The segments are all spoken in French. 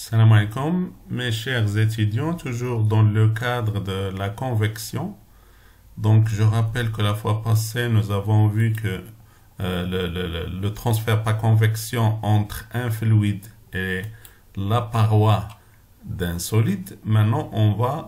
Salam alaikum, mes chers étudiants, toujours dans le cadre de la convection. Donc, je rappelle que la fois passée, nous avons vu que le transfert par convection entre un fluide et la paroi d'un solide. Maintenant, on va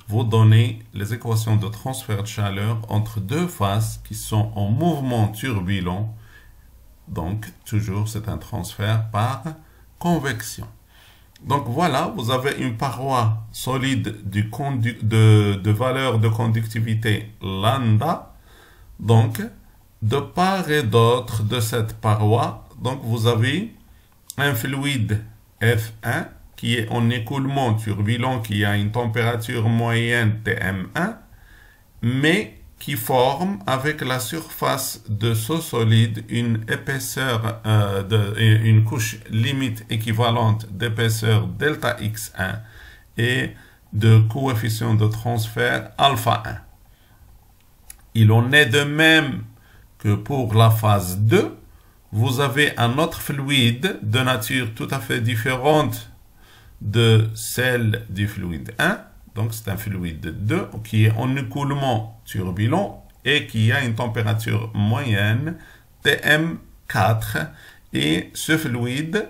vous donner les équations de transfert de chaleur entre deux phases qui sont en mouvement turbulent. Donc, toujours, c'est un transfert par convection. Donc voilà, vous avez une paroi solide de valeur de conductivité lambda. Donc, de part et d'autre de cette paroi, donc vous avez un fluide F1 qui est en écoulement turbulent, qui a une température moyenne Tm1, mais qui forme avec la surface de ce solide une épaisseur, une couche limite équivalente d'épaisseur delta x1 et de coefficient de transfert alpha 1. Il en est de même que pour la phase 2, vous avez un autre fluide de nature tout à fait différente de celle du fluide 1. Donc, c'est un fluide 2 qui est en écoulement turbulent et qui a une température moyenne Tm4. Et ce fluide,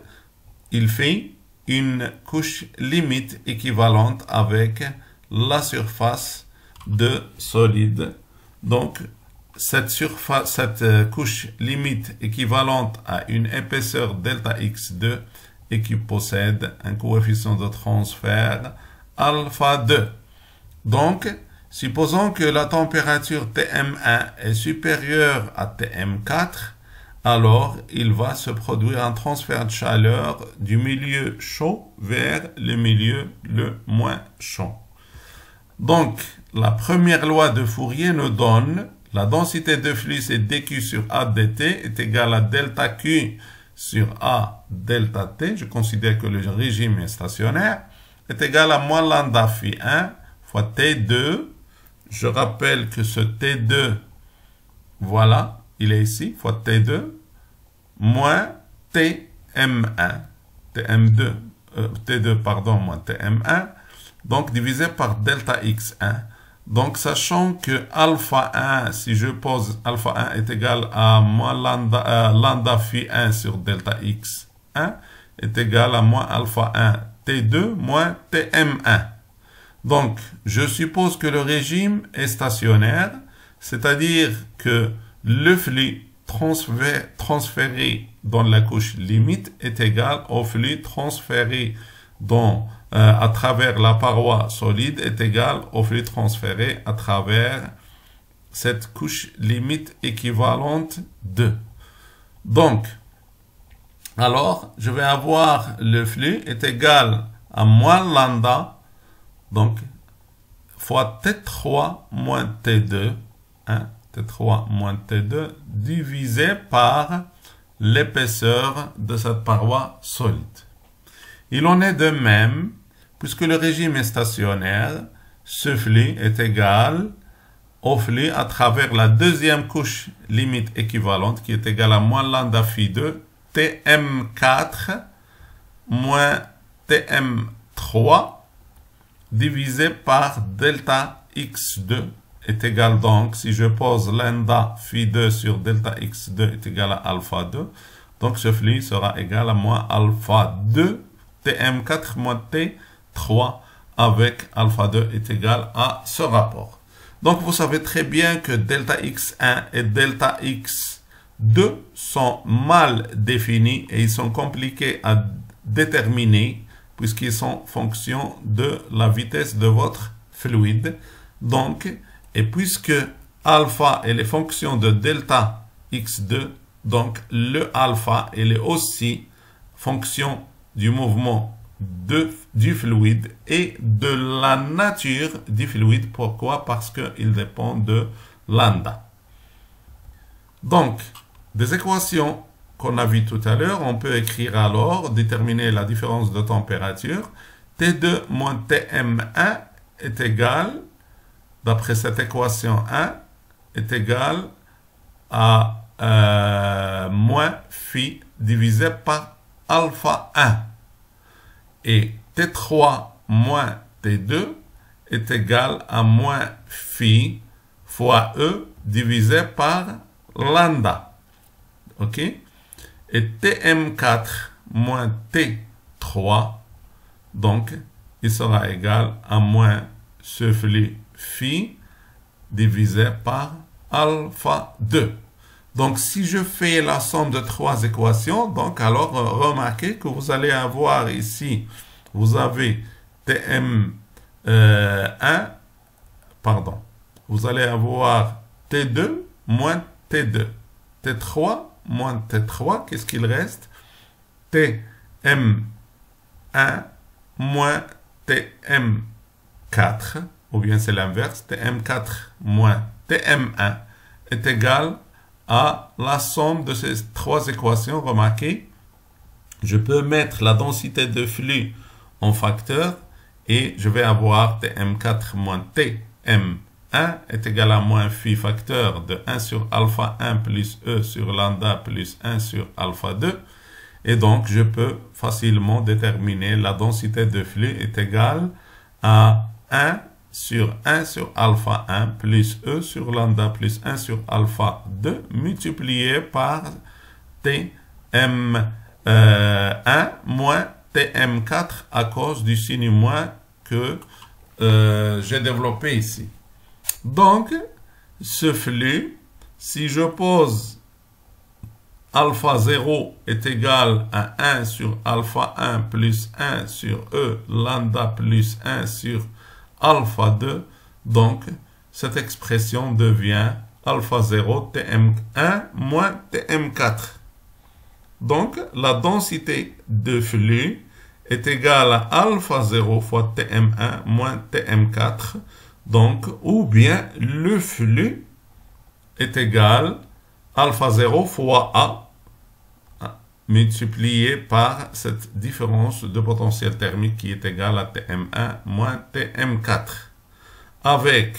il fait une couche limite équivalente avec la surface de solide. Donc, cette couche limite équivalente à une épaisseur delta x2 et qui possède un coefficient de transfert alpha 2. Donc, supposons que la température Tm1 est supérieure à Tm4, alors il va se produire un transfert de chaleur du milieu chaud vers le milieu le moins chaud. Donc, la première loi de Fourier nous donne la densité de flux c'est dQ sur A dt est égale à delta Q sur A delta T. Je considère que le régime est stationnaire. Est égal à moins lambda phi 1 fois T2. Je rappelle que ce T2, voilà, il est ici, fois T2, moins Tm1, Tm2, T2, pardon, moins Tm1, donc divisé par delta x1. Donc, sachant que alpha 1, si je pose alpha 1 est égal à moins lambda phi 1 sur delta x1, est égal à moins alpha 1 T2 moins Tm1. Donc, je suppose que le régime est stationnaire, c'est-à-dire que le flux transféré dans la couche limite est égal au flux transféré à travers la paroi solide est égal au flux transféré à travers cette couche limite équivalente 2. Donc, alors, je vais avoir le flux est égal à moins lambda, donc, fois T3 moins T2, hein, T3 moins T2, divisé par l'épaisseur de cette paroi solide. Il en est de même, puisque le régime est stationnaire, ce flux est égal au flux à travers la deuxième couche limite équivalente, qui est égale à moins lambda phi 2, Tm4 moins Tm3 divisé par delta x2 est égal donc, si je pose lambda phi 2 sur delta x2 est égal à alpha 2, donc ce flux sera égal à moins alpha 2 Tm4 moins T3 avec alpha 2 est égal à ce rapport. Donc vous savez très bien que delta x1 et delta x2 sont mal définis et ils sont compliqués à déterminer puisqu'ils sont fonction de la vitesse de votre fluide. Donc, et puisque alpha est les fonctions de delta x2, donc le alpha il est aussi fonction du mouvement du fluide et de la nature du fluide. Pourquoi? Parce qu'il dépend de lambda. Donc, des équations qu'on a vues tout à l'heure, on peut écrire alors, déterminer la différence de température. T2 moins Tm1 est égal, d'après cette équation 1, est égal à moins phi divisé par alpha 1. Et T3 moins T2 est égal à moins phi fois E divisé par lambda. OK? Et Tm4 moins T3, donc, il sera égal à moins ce flux phi divisé par alpha 2. Donc, si je fais la somme de trois équations, donc alors remarquez que vous allez avoir ici, vous avez Tm1, pardon, vous allez avoir T2 moins T2, T3 moins T3, qu'est-ce qu'il reste? Tm1 moins Tm4, ou bien c'est l'inverse, Tm4 moins Tm1 est égal à la somme de ces trois équations. Remarquez, je peux mettre la densité de flux en facteur et je vais avoir Tm4 moins Tm1 est égal à moins phi facteur de 1 sur alpha 1 plus E sur lambda plus 1 sur alpha 2. Et donc, je peux facilement déterminer la densité de flux est égale à 1 sur alpha 1 plus E sur lambda plus 1 sur alpha 2 multiplié par Tm1 moins Tm4 à cause du signe moins que j'ai développé ici. Donc, ce flux, si je pose alpha 0 est égal à 1 sur alpha 1 plus 1 sur E lambda plus 1 sur alpha 2, donc cette expression devient alpha 0 Tm1 moins Tm4. Donc, la densité de flux est égale à alpha 0 fois Tm1 moins Tm4. Donc, ou bien le flux est égal à alpha 0 fois A multiplié par cette différence de potentiel thermique qui est égale à Tm1 moins Tm4. Avec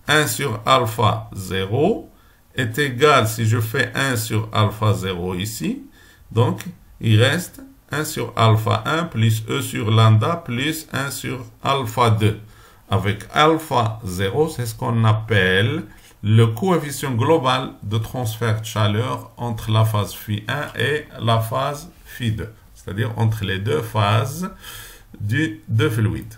1 sur alpha 0 est égal, si je fais 1 sur alpha 0 ici, donc il reste 1 sur alpha 1 plus E sur lambda plus 1 sur alpha 2. Avec alpha 0, c'est ce qu'on appelle le coefficient global de transfert de chaleur entre la phase phi1 et la phase phi2, c'est-à-dire entre les deux phases de fluide.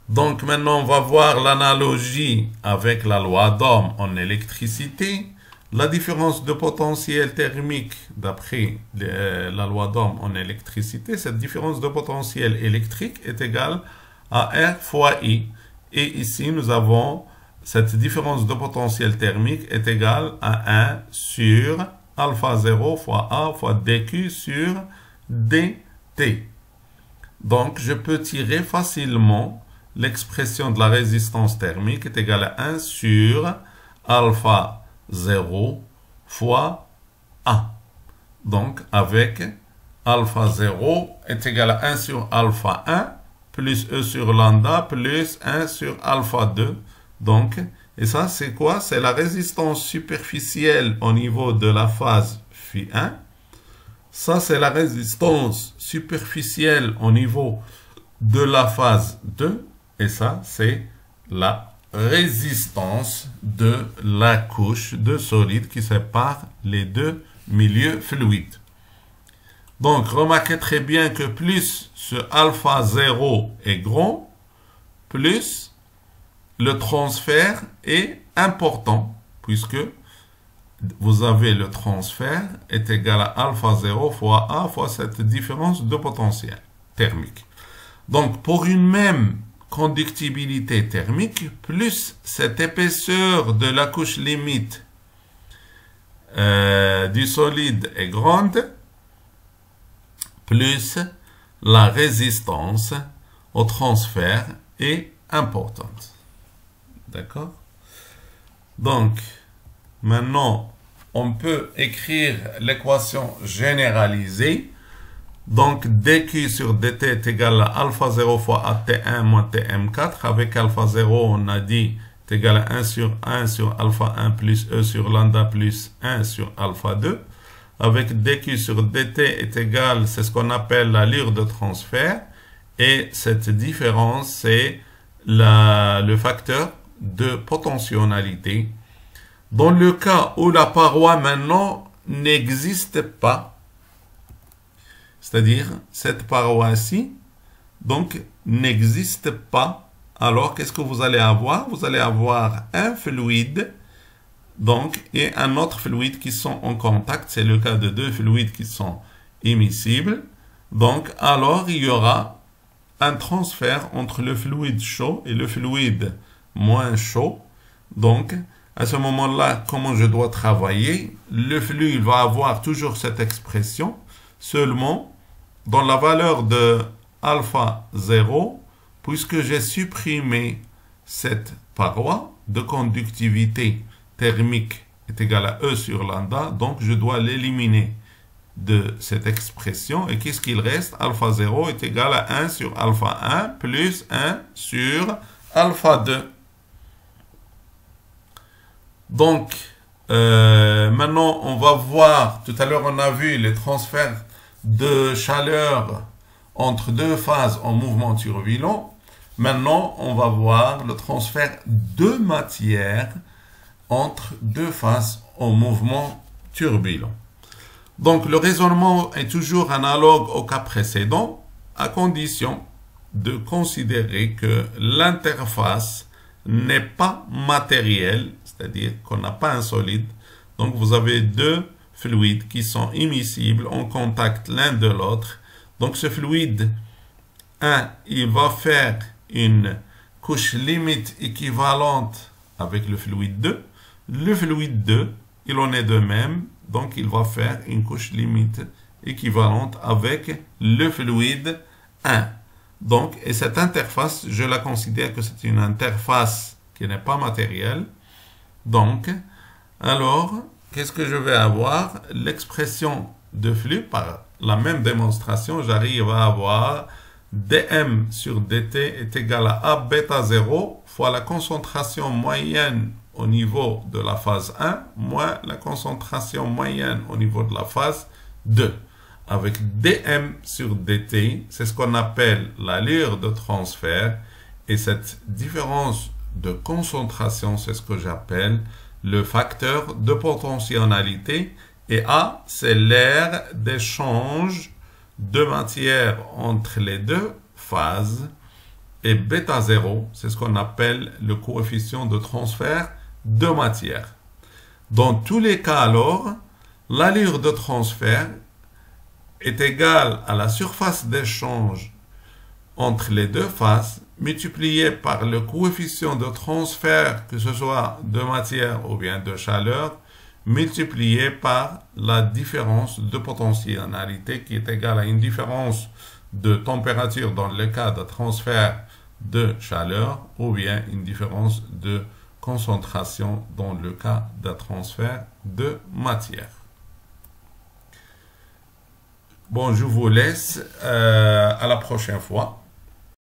Donc maintenant, on va voir l'analogie avec la loi d'Ohm en électricité. La différence de potentiel thermique, d'après la loi d'Ohm en électricité, cette différence de potentiel électrique est égale à R fois I. Et ici, nous avons cette différence de potentiel thermique est égale à 1 sur alpha 0 fois A fois dQ sur dt. Donc, je peux tirer facilement l'expression de la résistance thermique est égale à 1 sur alpha 0 fois A. Donc, avec alpha 0 est égal à 1 sur alpha 1 plus E sur lambda plus 1 sur alpha 2. Donc, et ça, c'est quoi? C'est la résistance superficielle au niveau de la phase phi1. Ça, c'est la résistance superficielle au niveau de la phase 2. Et ça, c'est la résistance de la couche de solide qui sépare les deux milieux fluides. Donc, remarquez très bien que plus ce alpha 0 est grand, plus le transfert est important, puisque vous avez le transfert est égal à alpha 0 fois A fois cette différence de potentiel thermique. Donc, pour une même conductibilité thermique, plus cette épaisseur de la couche limite du solide est grande, plus la résistance au transfert est importante. D'accord? Donc, maintenant, on peut écrire l'équation généralisée. Donc, dQ sur dt est égal à alpha 0 fois AT1 moins Tm4. Avec alpha 0, on a dit est égal à 1 sur alpha 1 plus E sur lambda plus 1 sur alpha 2. avec dQ sur dt est égal, c'est ce qu'on appelle l'allure de transfert. Et cette différence, c'est le facteur de potentionnalité. Dans le cas où la paroi maintenant n'existe pas, c'est-à-dire cette paroi-ci, donc n'existe pas, alors qu'est-ce que vous allez avoir? Vous allez avoir un fluide donc, et un autre fluide qui sont en contact. C'est le cas de deux fluides qui sont immiscibles. Donc, alors il y aura un transfert entre le fluide chaud et le fluide moins chaud. Donc, à ce moment-là, comment je dois travailler? Le fluide va avoir toujours cette expression, seulement dans la valeur de alpha 0, puisque j'ai supprimé cette paroi de conductivité thermique est égal à E sur lambda, donc je dois l'éliminer de cette expression. Et qu'est-ce qu'il reste? Alpha 0 est égal à 1 sur alpha 1 plus 1 sur alpha 2. Donc, maintenant, on va voir, tout à l'heure, on a vu les transferts de chaleur entre deux phases en mouvement turbulent. Maintenant, on va voir le transfert de matière entre deux phases en mouvement turbulent. Donc, le raisonnement est toujours analogue au cas précédent, à condition de considérer que l'interface n'est pas matérielle, c'est-à-dire qu'on n'a pas un solide. Donc, vous avez deux fluides qui sont immiscibles en contact l'un de l'autre. Donc, ce fluide 1, il va faire une couche limite équivalente avec le fluide 2. Le fluide 2, il en est de même, donc il va faire une couche limite équivalente avec le fluide 1. Donc, et cette interface, je la considère que c'est une interface qui n'est pas matérielle. Donc, alors, qu'est-ce que je vais avoir? L'expression de flux, par la même démonstration, j'arrive à avoir dm sur dt est égal à A bêta 0 fois la concentration moyenne au niveau de la phase 1 moins la concentration moyenne au niveau de la phase 2. Avec dm sur dt, c'est ce qu'on appelle l'allure de transfert, et cette différence de concentration, c'est ce que j'appelle le facteur de potentionnalité, et A, c'est l'aire d'échange de matière entre les deux phases, et bêta 0, c'est ce qu'on appelle le coefficient de transfert de matière. Dans tous les cas alors, l'allure de transfert est égale à la surface d'échange entre les deux phases multipliée par le coefficient de transfert, que ce soit de matière ou bien de chaleur, multiplié par la différence de potentionnalité qui est égale à une différence de température dans le cas de transfert de chaleur ou bien une différence de concentration dans le cas de transfert de matière. Bon, je vous laisse à la prochaine fois.